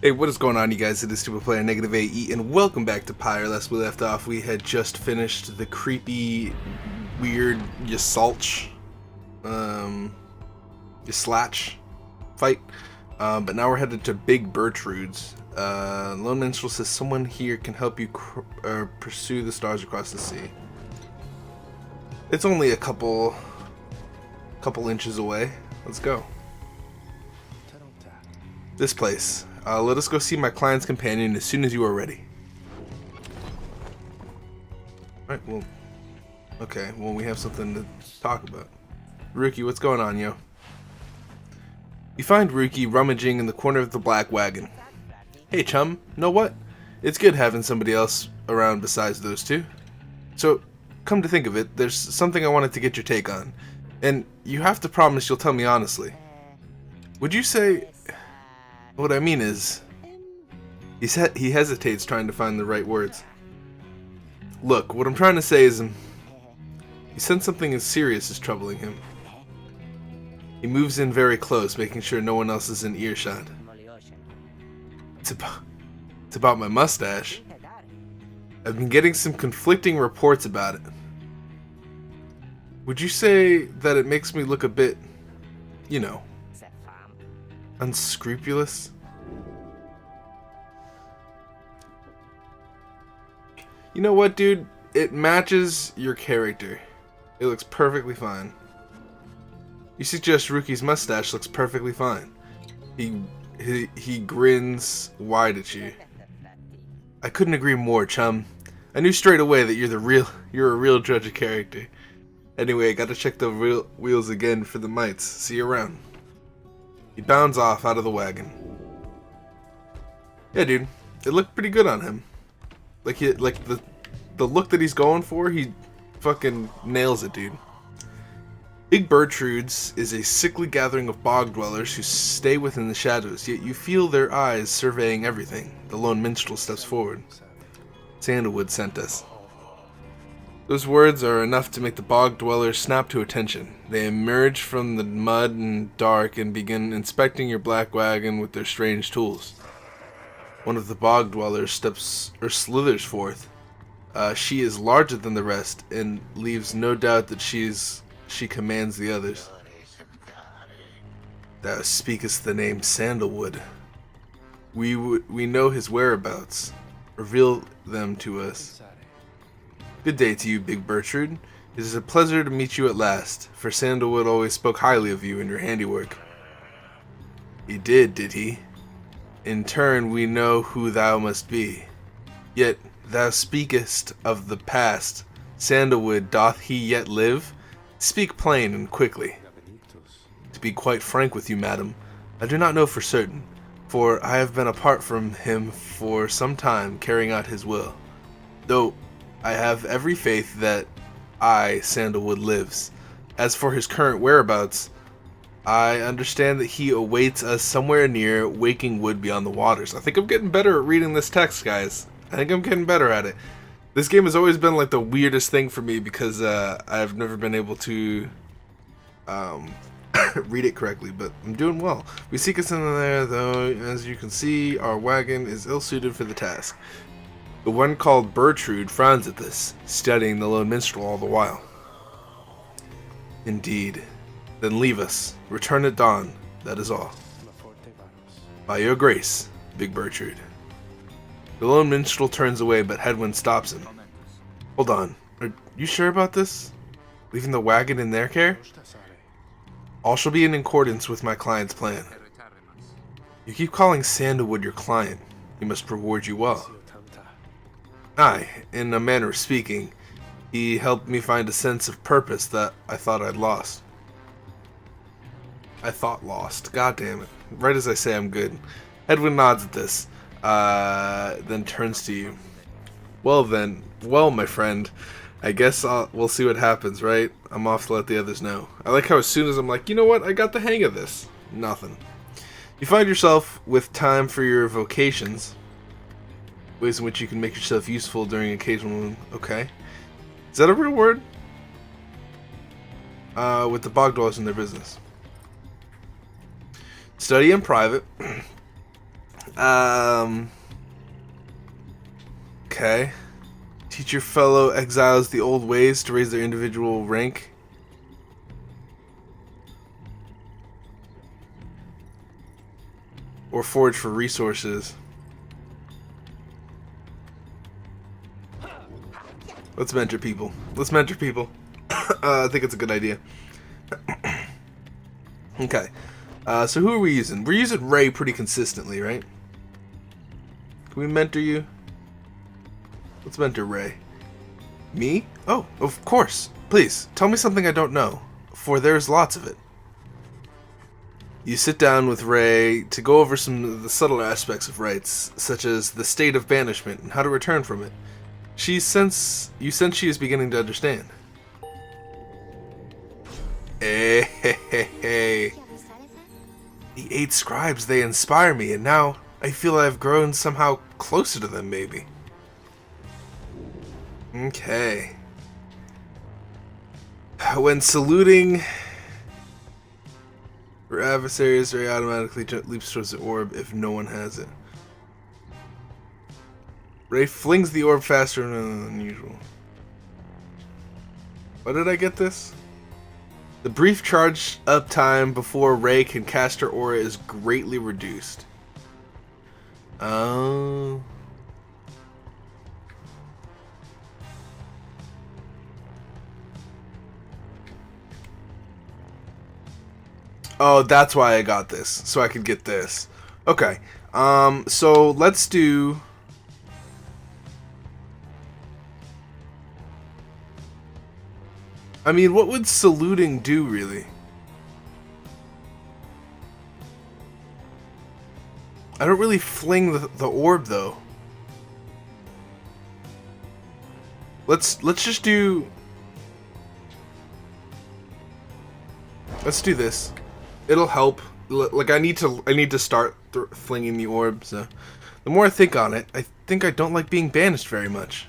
Hey, what is going on, you guys? It is Stupid Player NegativeAE, and welcome back to Pyre. Last we left off, we had just finished the creepy, weird Yasalch, Yaslatch fight, but now we're headed to Big Bertrude's. Lone Minstrel says someone here can help you pursue the stars across the sea. It's only a couple inches away. Let's go. This place. Let us go see my client's companion as soon as you are ready. Alright, well... Okay, well we have something to talk about. Rookie, what's going on, yo? You find Rookie rummaging in the corner of the black wagon. Hey, chum, know what? It's good having somebody else around besides those two. So, come to think of it, there's something I wanted to get your take on. And you have to promise you'll tell me honestly. Would you say... What I mean is, he hesitates trying to find the right words. Look, what I'm trying to say is, he senses something as serious is troubling him. He moves in very close, making sure no one else is in earshot. It's about my mustache. I've been getting some conflicting reports about it. Would you say that it makes me look a bit, you know, unscrupulous? You know what, dude? It matches your character. It looks perfectly fine. You suggest Rookie's mustache looks perfectly fine. He grins wide at you. I couldn't agree more, chum. I knew straight away that you're a real judge of character. Anyway, gotta check the wheels again for the mites. See you around. He bounds off out of the wagon. Yeah, dude, it looked pretty good on him. Like the look that he's going for, he fucking nails it, dude. Big Bertrude's is a sickly gathering of bog dwellers who stay within the shadows, yet you feel their eyes surveying everything. The lone minstrel steps forward. Sandalwood sent us. Those words are enough to make the bog dwellers snap to attention. They emerge from the mud and dark and begin inspecting your black wagon with their strange tools. One of the bog dwellers slithers forth. She is larger than the rest and leaves no doubt that she commands the others. Thou speakest the name Sandalwood. We know his whereabouts. Reveal them to us. Good day to you, Big Bertrude. It is a pleasure to meet you at last, for Sandalwood always spoke highly of you and your handiwork. He did he? In turn, we know who thou must be. Yet thou speakest of the past. Sandalwood, doth he yet live? Speak plain and quickly. To be quite frank with you, madam, I do not know for certain, for I have been apart from him for some time, carrying out his will. Though I have every faith that Sandalwood, lives. As for his current whereabouts, I understand that he awaits us somewhere near Waking Wood beyond the waters. I think I'm getting better at reading this text, guys. I think I'm getting better at it. This game has always been like the weirdest thing for me because I've never been able to read it correctly, but I'm doing well. We seek us in there, though, as you can see, our wagon is ill-suited for the task. The one called Bertrude frowns at this, studying the lone minstrel all the while. Indeed. Then leave us. Return at dawn. That is all. By your grace, Big Bertrude. The lone minstrel turns away, but Hedwyn stops him. Hold on. Are you sure about this? Leaving the wagon in their care? All shall be in accordance with my client's plan. You keep calling Sandalwood your client. He must reward you well. Aye, in a manner of speaking, he helped me find a sense of purpose that I thought I'd lost. God damn it. Right as I say I'm good. Edwin nods at this, then turns to you. Well, my friend, I guess we'll see what happens, right? I'm off to let the others know. I like how as soon as I'm like, you know what, I got the hang of this. Nothing. You find yourself with time for your vocations. Ways in which you can make yourself useful during occasional... Okay. Is that a real word? With the bog dwellers in their business. Study in private. Okay. Teach your fellow exiles the old ways to raise their individual rank. Or forage for resources. Let's mentor people. Let's mentor people. I think it's a good idea. Okay. So who are we using? We're using Ray pretty consistently, right? Can we mentor you? Let's mentor Ray. Me? Oh, of course. Please, tell me something I don't know, for there's lots of it. You sit down with Ray to go over some of the subtle aspects of rights, such as the state of banishment and how to return from it. You sense she is beginning to understand. Hey. The 8 scribes, they inspire me, and now I feel I've grown somehow closer to them, maybe. Okay. When saluting your adversaries, Ray automatically leaps towards the orb if no one has it. Ray flings the orb faster than usual. Why did I get this? The brief charge up time before Ray can cast her aura is greatly reduced. Oh. Oh, that's why I got this. So I could get this. Okay. So let's do... I mean, what would saluting do, really? I don't really fling the orb, though. Let's just do... Let's do this. It'll help. Like, I need to start flinging the orb, so... The more I think on it, I think I don't like being banished very much.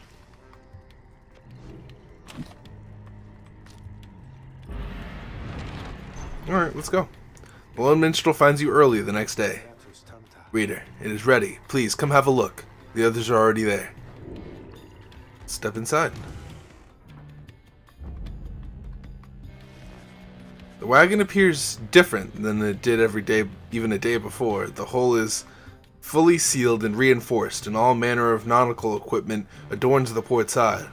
Alright, let's go. The Lone Minstrel finds you early the next day. Reader, it is ready. Please, come have a look. The others are already there. Step inside. The wagon appears different than it did every day, even a day before. The hull is fully sealed and reinforced, and all manner of nautical equipment adorns the port side.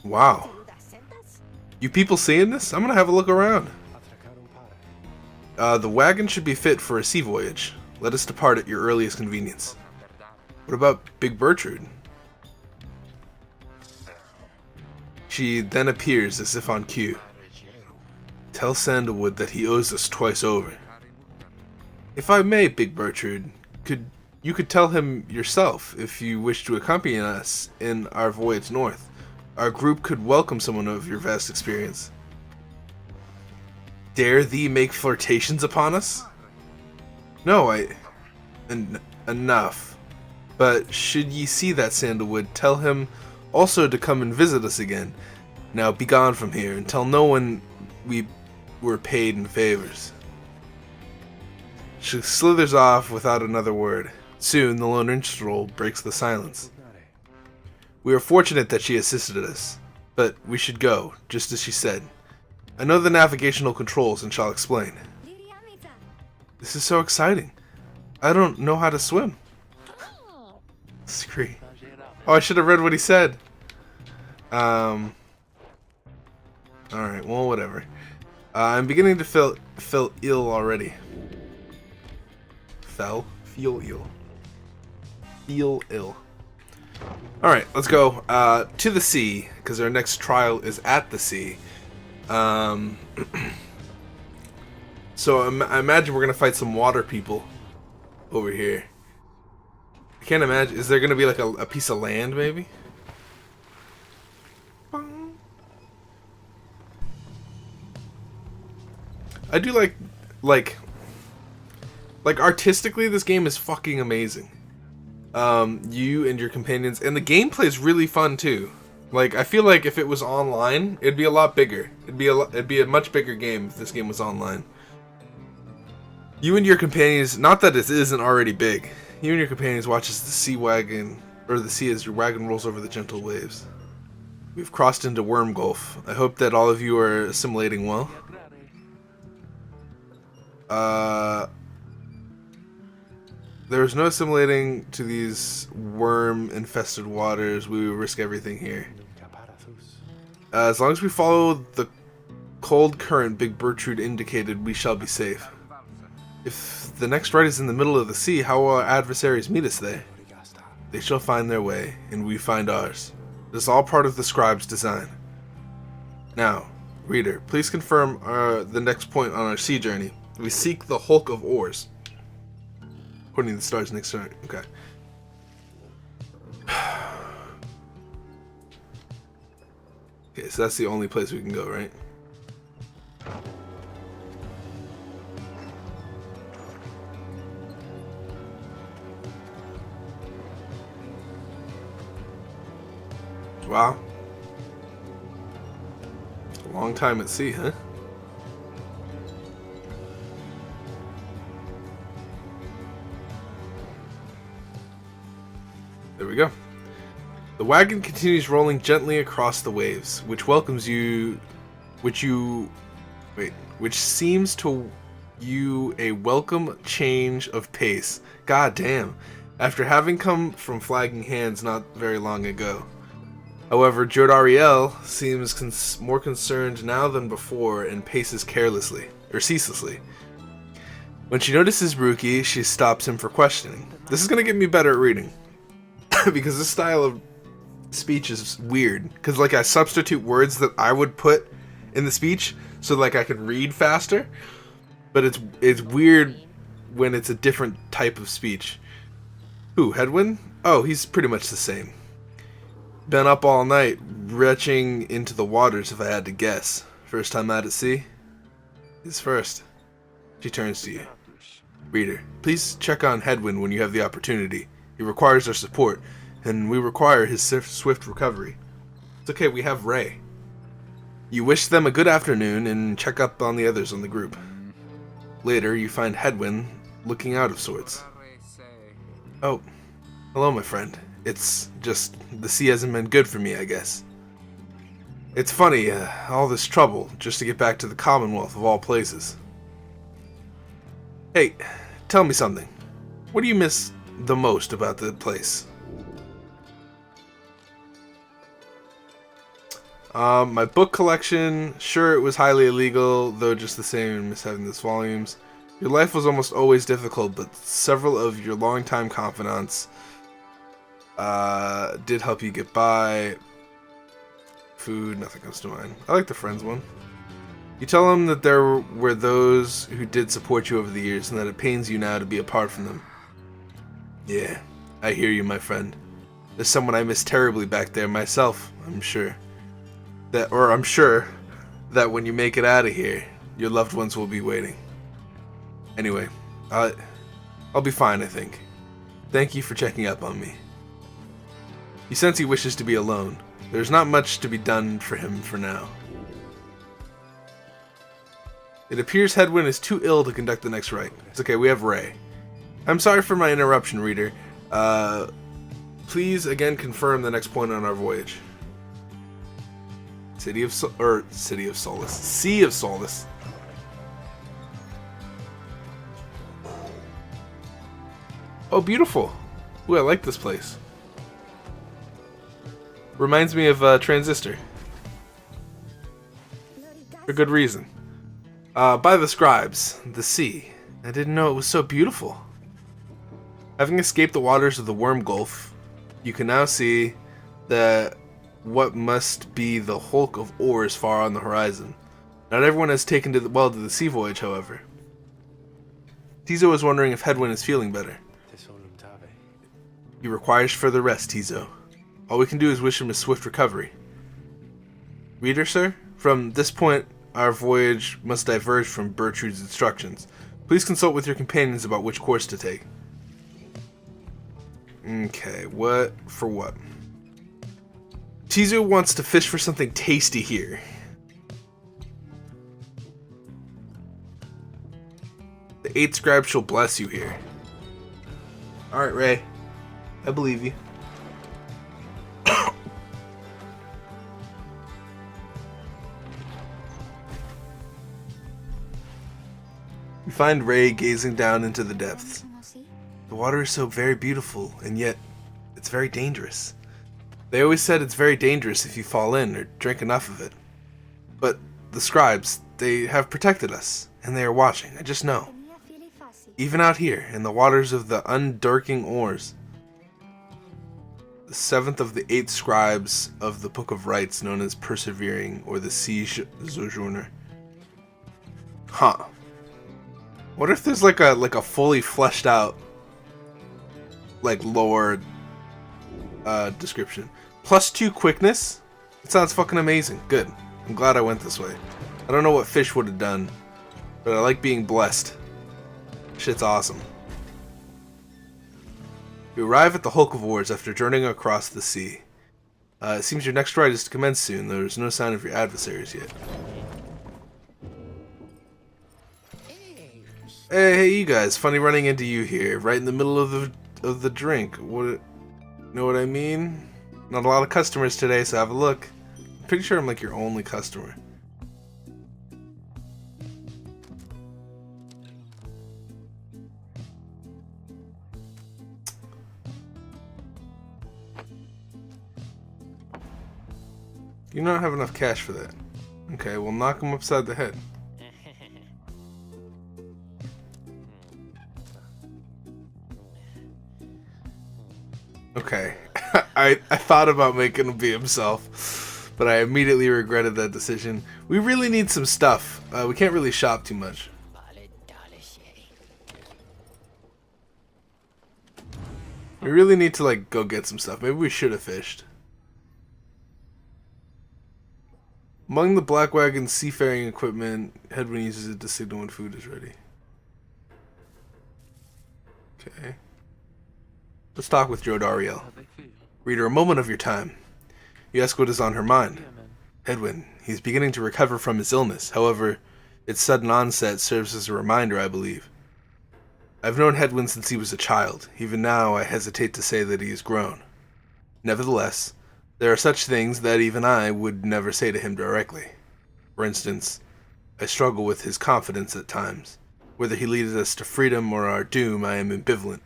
Wow. You people seeing this? I'm gonna have a look around. The wagon should be fit for a sea voyage. Let us depart at your earliest convenience. What about Big Bertrude? She then appears as if on cue. Tell Sandalwood that he owes us twice over. If I may, Big Bertrude, you could tell him yourself if you wish to accompany us in our voyage north. Our group could welcome someone of your vast experience. Dare thee make flirtations upon us? No, enough. But should ye see that Sandalwood, tell him also to come and visit us again. Now be gone from here, and tell no one we were paid in favors. She slithers off without another word. Soon the Lone Minstrel breaks the silence. We are fortunate that she assisted us, but we should go, just as she said. I know the navigational controls and shall explain. This is so exciting. I don't know how to swim. Scree. Oh, I should have read what he said. Alright, well, whatever. I'm beginning to feel ill already. Feel ill. Feel ill. Alright, let's go to the sea, because our next trial is at the sea. So I imagine we're going to fight some water people over here. I can't imagine. Is there going to be like a piece of land, maybe? I do like artistically, this game is fucking amazing. You and your companions, and the gameplay is really fun too. Like, I feel like if it was online, it'd be a lot bigger. It'd be a much bigger game if this game was online. You and your companions, not that it isn't already big, you and your companions watch as the sea as your wagon rolls over the gentle waves. We've crossed into Worm Gulf. I hope that all of you are assimilating well. There's no assimilating to these worm-infested waters. We will risk everything here. As long as we follow the cold current Big Bertrude indicated, we shall be safe. If the next rite is in the middle of the sea, how will our adversaries meet us there? They shall find their way, and we find ours. It is all part of the scribe's design. Now, reader, please confirm the next point on our sea journey. We seek the hulk of oars. According to the stars next turn. Okay. Okay, so that's the only place we can go, right? Wow. A long time at sea, huh? There we go. The wagon continues rolling gently across the waves, which seems to you a welcome change of pace. God damn. After having come from flagging hands not very long ago. However, Jodariel seems more concerned now than before and paces ceaselessly. When she notices Ruki, she stops him for questioning. This is going to get me better at reading. Because this style of speech is weird. Because like I substitute words that I would put in the speech so like I can read faster. But it's weird when it's a different type of speech. Who, Hedwin? Oh, he's pretty much the same. Been up all night, retching into the waters if I had to guess. First time out at sea? He's first. She turns to you. Reader, please check on Hedwin when you have the opportunity. He requires our support, and we require his swift recovery. It's okay, we have Ray. You wish them a good afternoon and check up on the others on the group. Later, you find Hedwin looking out of sorts. Oh, hello, my friend. It's just, the sea hasn't been good for me, I guess. It's funny, all this trouble, just to get back to the Commonwealth of all places. Hey, tell me something. What do you miss the most about the place? My book collection, sure it was highly illegal, though just the same and miss having those volumes. Your life was almost always difficult, but several of your longtime confidants did help you get by. Food, nothing comes to mind. I like the friends one. You tell them that there were those who did support you over the years and that it pains you now to be apart from them. Yeah, I hear you, my friend. There's someone I miss terribly back there myself, I'm sure. I'm sure that when you make it out of here, your loved ones will be waiting. Anyway, I'll be fine, I think. Thank you for checking up on me. You sense he wishes to be alone. There's not much to be done for him for now. It appears Hedwin is too ill to conduct the next rite. It's okay, we have Ray. I'm sorry for my interruption, reader. Please again confirm the next point on our voyage. Sea of Solace. Oh, beautiful. Ooh, I like this place. Reminds me of Transistor. For good reason. By the scribes, the sea. I didn't know it was so beautiful. Having escaped the waters of the Worm Gulf, you can now see that what must be the hulk of oars far on the horizon. Not everyone has taken to the sea voyage, however. Tizo is wondering if Hedwin is feeling better. He requires further rest, Tizo. All we can do is wish him a swift recovery. Reader, sir, from this point, our voyage must diverge from Bertrude's instructions. Please consult with your companions about which course to take. Okay, what for what? Tizo wants to fish for something tasty here. The the 8 scribe shall bless you here. Alright, Ray. I believe you. We find Ray gazing down into the depths. The water is so very beautiful, and yet it's very dangerous. They always said it's very dangerous if you fall in or drink enough of it. But the scribes, they have protected us, and they are watching, I just know. Even out here, in the waters of the undurking oars. The 7th of the 8 scribes of the Book of Rites, known as Persevering, or the Siege Sojourner. Huh. What if there's like a fully fleshed out lore description? +2 quickness? It sounds fucking amazing. Good. I'm glad I went this way. I don't know what fish would have done, but I like being blessed. Shit's awesome. You arrive at the Hulk of Oars after journeying across the sea. It seems your next ride is to commence soon. There's no sign of your adversaries yet. Hey, you guys! Funny running into you here, right in the middle of the drink. What? Know what I mean? Not a lot of customers today, so have a look. I'm pretty sure I'm like your only customer. You don't have enough cash for that. Okay, well knock him upside the head. Okay, I thought about making him be himself, but I immediately regretted that decision. We really need some stuff. We can't really shop too much. We really need to go get some stuff. Maybe we should have fished. Among the Black Wagon's seafaring equipment, Headwind uses it to signal when food is ready. Okay. Let's talk with Joe Dariel. Reader, a moment of your time. You ask what is on her mind. Headwind, he's beginning to recover from his illness. However, its sudden onset serves as a reminder, I believe. I've known Headwind since he was a child. Even now, I hesitate to say that he has grown. Nevertheless, there are such things that even I would never say to him directly. For instance, I struggle with his confidence at times. Whether he leads us to freedom or our doom, I am ambivalent.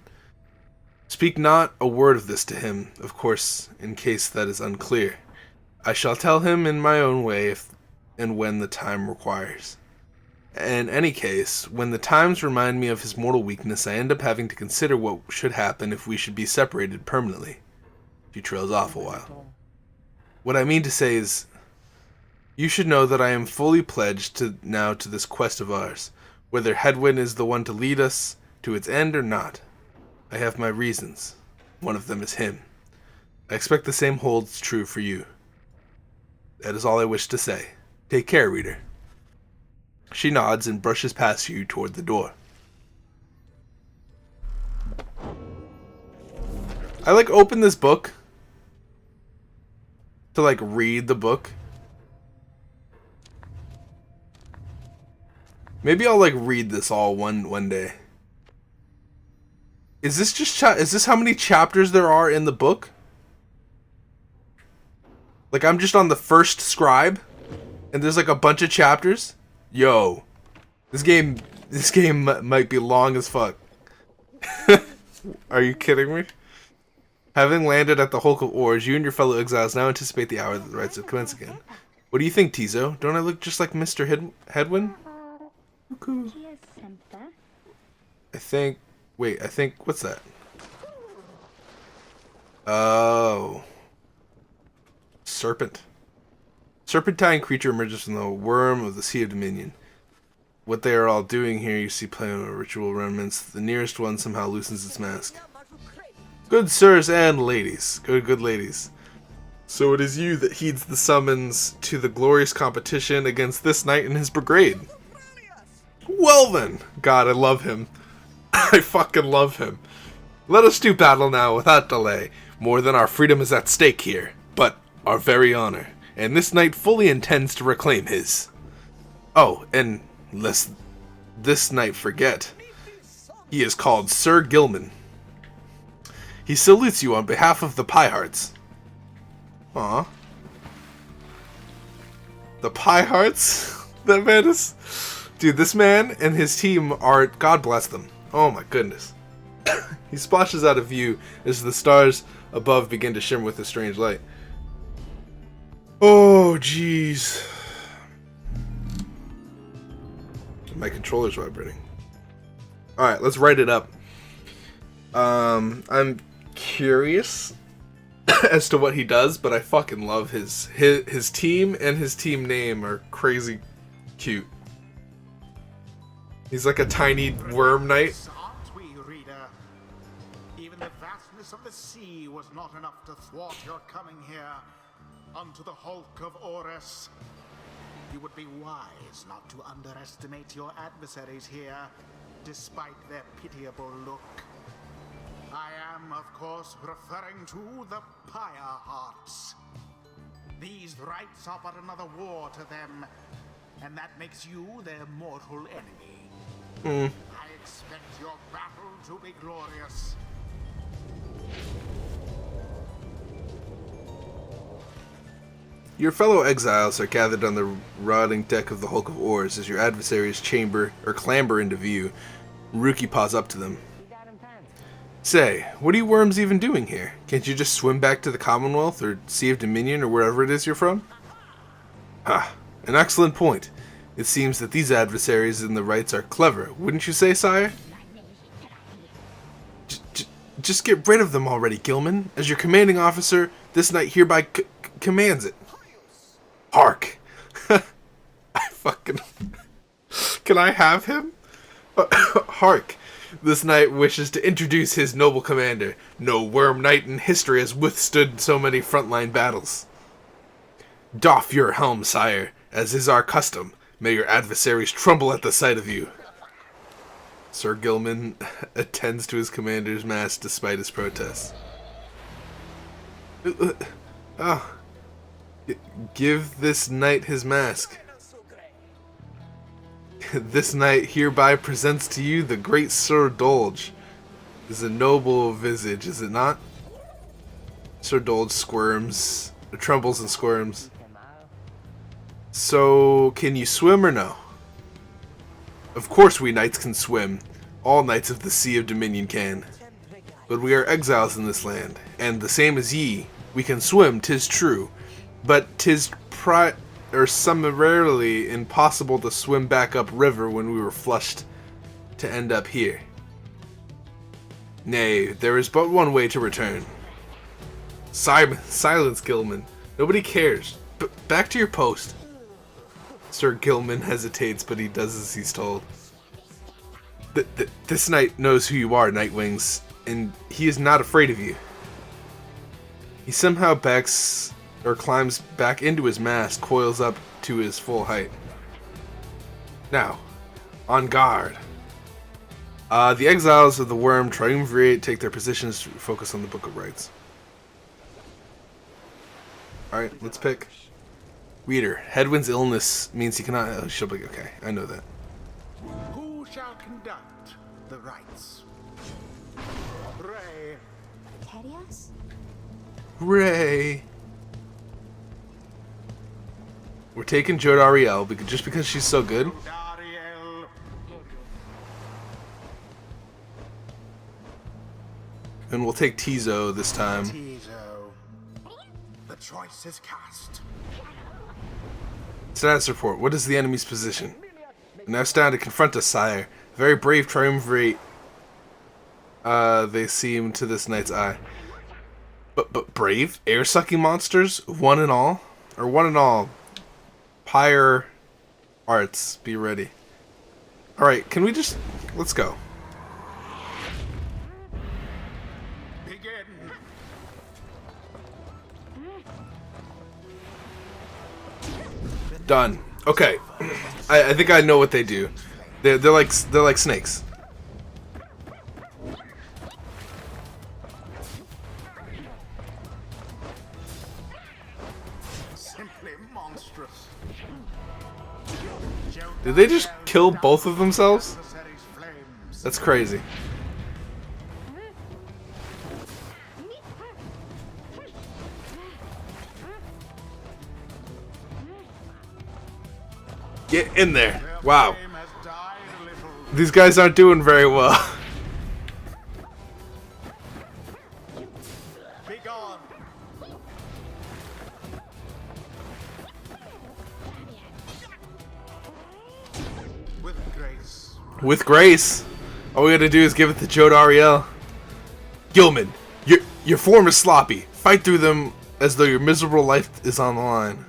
Speak not a word of this to him, of course, in case that is unclear. I shall tell him in my own way if and when the time requires. In any case, when the times remind me of his mortal weakness, I end up having to consider what should happen if we should be separated permanently. She trails off a while. What I mean to say is, you should know that I am fully pledged to this quest of ours, whether Headwind is the one to lead us to its end or not. I have my reasons. One of them is him. I expect the same holds true for you. That is all I wish to say. Take care, reader. She nods and brushes past you toward the door. I open this book to read the book. Maybe I'll read this all one day. Is this just is this how many chapters there are in the book? I'm just on the first scribe and there's a bunch of chapters? Yo. This game might be long as fuck. Are you kidding me? Having landed at the Hulk of Oars, you and your fellow exiles now anticipate the hour that the rites will commence again. What do you think, Tizo? Don't I look just like Mr. Headwind? Cuckoo. I think, what's that? Oh. Serpent. Serpentine creature emerges from the worm of the Sea of Dominion. What they are all doing here, you see playing with ritual remnants. The nearest one somehow loosens its mask. Good sirs and ladies. Good ladies. So it is you that heeds the summons to the glorious competition against this knight and his brigade. Well then. God, I love him. I fucking love him. Let us do battle now without delay. More than our freedom is at stake here, but our very honor. And this knight fully intends to reclaim his. Oh, and lest this knight forget, He is called Sir Gilman. He salutes you on behalf of the Pyhearts. Aw. The Pyhearts? That man is... Dude, this man and his team are... God bless them. Oh my goodness. He splashes out of view as the stars above begin to shimmer with a strange light. Oh, jeez. My controller's vibrating. Alright, let's write it up. I'm curious as to what he does, but I fucking love his team, and his team name are crazy cute. He's like a tiny worm knight. Even the vastness of the sea was not enough to thwart your coming here unto the hulk of Orus. You would be wise not to underestimate your adversaries here, despite their pitiable look. I am, of course, referring to the Pyre Hearts. These rites are but another war to them, and that makes you their mortal enemy. I expect your battle to be glorious. Your fellow exiles are gathered on the rotting deck of the Hulk of Oars as your adversaries clamber into view. Rookie paws up to them. Say, what are you worms even doing here? Can't you just swim back to the Commonwealth or Sea of Dominion or wherever it is you're from? Ah, an excellent point. It seems that these adversaries in the rites are clever, wouldn't you say, sire? Just get rid of them already, Gilman. As your commanding officer, this knight hereby commands it. Hark! I fucking... Can I have him? Hark! This knight wishes to introduce his noble commander. No worm knight in history has withstood so many frontline battles. Doff your helm, sire, as is our custom. May your adversaries tremble at the sight of you. Sir Gilman attends to his commander's mask despite his protests. Give this knight his mask. This knight hereby presents to you the great Sir Dolge. Is a noble visage, is it not? Sir Dolge squirms, trembles and squirms. So, can you swim or no? Of course we knights can swim. All knights of the Sea of Dominion can. But we are exiles in this land, and the same as ye, we can swim, 'tis true. But 'tis summarily impossible to swim back up river when we were flushed to end up here. Nay, there is but one way to return. Silence, Gilman. Nobody cares. Back to your post. Sir Gilman hesitates, but he does as he's told. This knight knows who you are, Nightwings, and he is not afraid of you. He somehow climbs back into his mask, coils up to his full height. Now, on guard. The exiles of the Worm triumvirate, take their positions, focus on the Book of Rites. Alright, let's pick. Reader, Hedwyn's illness means he cannot... Oh, she'll be... Okay, I know that. Who shall conduct the rites? Ray. Terios? Ray. We're taking Jodariel just because she's so good. Dariel. And we'll take Tizo this time. Tizo. The choice is cast. Status report. What is the enemy's position? Now stand to confront us, sire. Very brave triumvirate. They seem to this knight's eye. But brave? Air-sucking monsters? One and all? Or one and all? Pyre arts. Be ready. Alright, can we just... Let's go. Begin. Done. Okay. I think I know what they do. They're like snakes. Simply monstrous. Did they just kill both of themselves? That's crazy. Get in there. Wow. These guys aren't doing very well. With grace. All we gotta do is give it to Joe Ariel. Gilman, your form is sloppy. Fight through them as though your miserable life is on the line.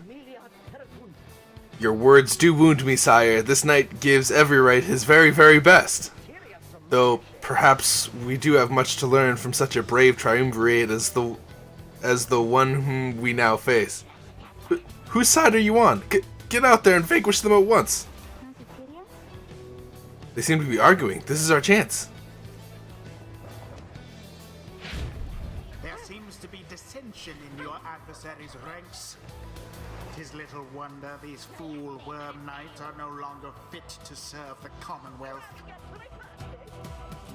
Your words do wound me, sire. This knight gives every right his very, very best. Though perhaps we do have much to learn from such a brave triumvirate as the one whom we now face. Whose side are you on? Get out there and vanquish them at once. They seem to be arguing. This is our chance. There seems to be dissension in your adversary's ranks. 'Tis little wonder these fool worm knights are no longer fit to serve the Commonwealth.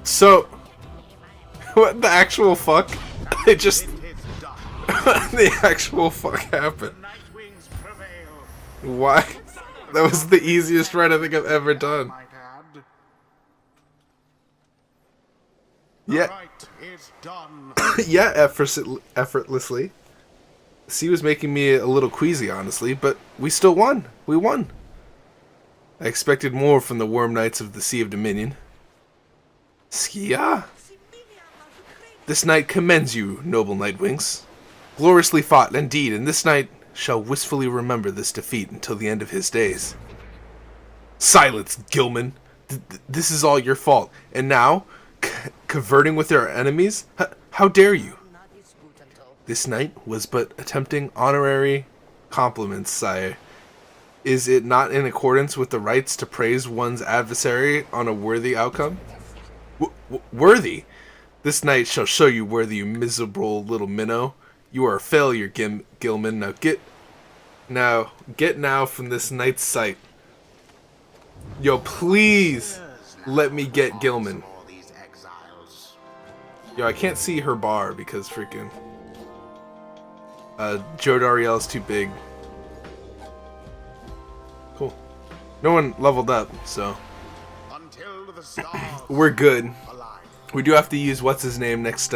So, what the actual fuck? It just... the actual fuck happened. Why? That was the easiest ride I think I've ever done. Yeah. Yeah, effortlessly. C was making me a little queasy, honestly, but we still won. We won. I expected more from the Worm Knights of the Sea of Dominion. Skia? This knight commends you, noble Nightwings. Gloriously fought, indeed, and this knight shall wistfully remember this defeat until the end of his days. Silence, Gilman. This is all your fault. And now, converting with our enemies? How dare you? This knight was but attempting honorary compliments, sire. Is it not in accordance with the rights to praise one's adversary on a worthy outcome? Worthy? This knight shall show you worthy, you miserable little minnow. You are a failure, Gilman. Get now from this knight's sight. Yo, please let me get Gilman. Yo, I can't see her bar because freaking Joe Dariel's too big. Cool. No one leveled up, so we're good. We do have to use what's his name next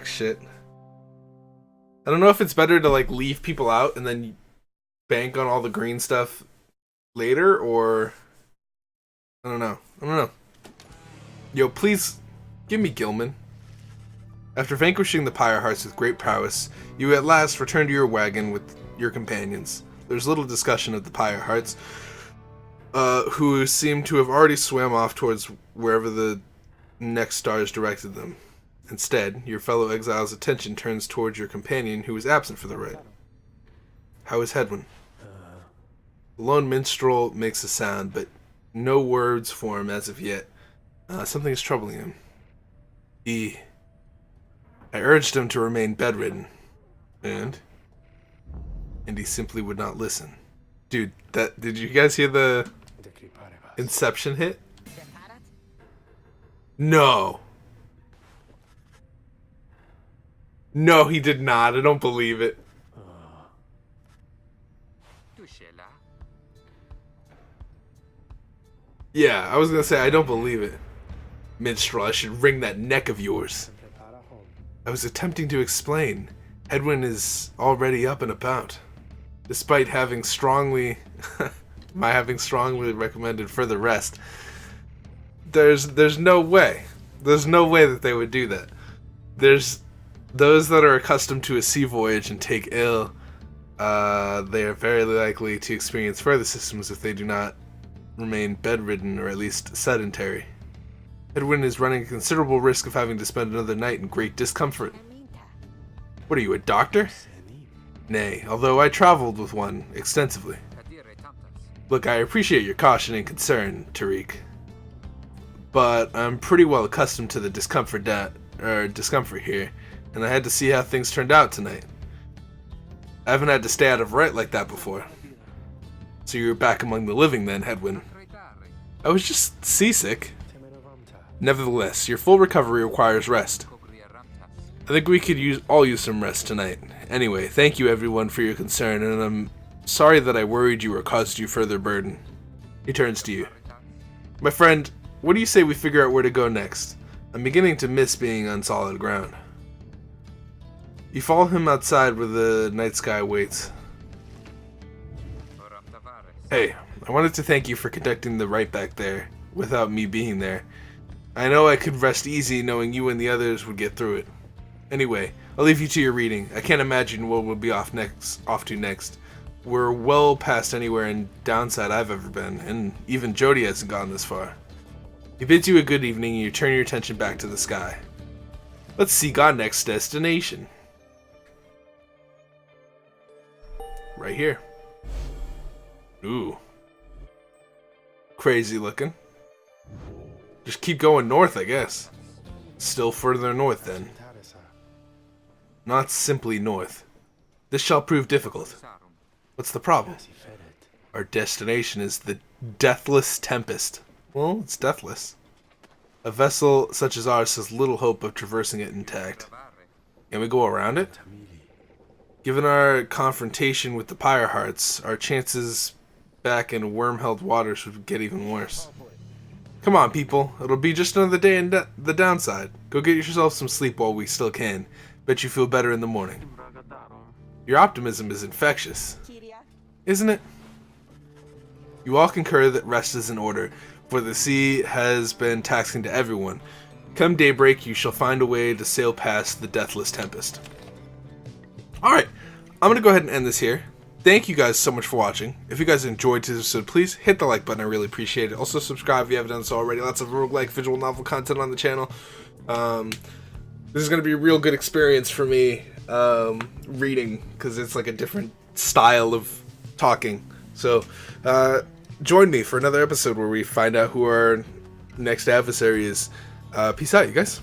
shit. I don't know if it's better to like leave people out and then bank on all the green stuff later, or I don't know. Yo, please give me Gilman. After vanquishing the Pyre Hearts with great prowess, you at last return to your wagon with your companions. There's little discussion of the Pyre Hearts, who seem to have already swam off towards wherever the next stars directed them. Instead, your fellow exile's attention turns towards your companion who is absent for the ride. How is Hedwyn? The lone minstrel makes a sound, but no words form as of yet. Something is troubling him. I urged him to remain bedridden, and he simply would not listen. Dude, did you guys hear the Inception hit? No. No, he did not. I don't believe it. Yeah, I was gonna say, I don't believe it. Minstrel, I should wring that neck of yours. I was attempting to explain. Hedwyn is already up and about. Despite having strongly... having strongly recommended further rest. There's no way. There's no way that they would do that. There's... Those that are accustomed to a sea voyage and take ill, they are very likely to experience further symptoms if they do not remain bedridden or at least sedentary. Hedwyn is running a considerable risk of having to spend another night in great discomfort. What are you, a doctor? Nay, although I traveled with one extensively. Look, I appreciate your caution and concern, Tariq, but I'm pretty well accustomed to the discomfort here, and I had to see how things turned out tonight. I haven't had to stay out of right like that before. So you're back among the living then, Hedwyn. I was just seasick. Nevertheless, your full recovery requires rest. I think we could all use some rest tonight. Anyway, thank you everyone for your concern, and I'm sorry that I worried you or caused you further burden. He turns to you. My friend, what do you say we figure out where to go next? I'm beginning to miss being on solid ground. You follow him outside where the night sky waits. Hey, I wanted to thank you for conducting the rite back there, without me being there. I know I could rest easy knowing you and the others would get through it. Anyway, I'll leave you to your reading. I can't imagine what we'll be off to next. We're well past anywhere in downside I've ever been, and even Jody hasn't gone this far. He bids you a good evening and you turn your attention back to the sky. Let's seek our next destination. Right here. Ooh. Crazy looking. Just keep going north, I guess. Still further north then. Not simply north. This shall prove difficult. What's the problem? Our destination is the Deathless Tempest. Well, it's deathless. A vessel such as ours has little hope of traversing it intact. Can we go around it? Given our confrontation with the Pyre Hearts, our chances back in worm-held waters would get even worse. Come on, people. It'll be just another day in the downside. Go get yourself some sleep while we still can. Bet you feel better in the morning. Your optimism is infectious, isn't it? You all concur that rest is in order, for the sea has been taxing to everyone. Come daybreak, you shall find a way to sail past the Deathless Tempest. Alright, I'm going to go ahead and end this here. Thank you guys so much for watching. If you guys enjoyed this episode, please hit the like button. I really appreciate it. Also, subscribe if you haven't done so already. Lots of roguelike visual novel content on the channel. This is going to be a real good experience for me reading, because it's like a different style of talking. So, join me for another episode where we find out who our next adversary is. Peace out, you guys.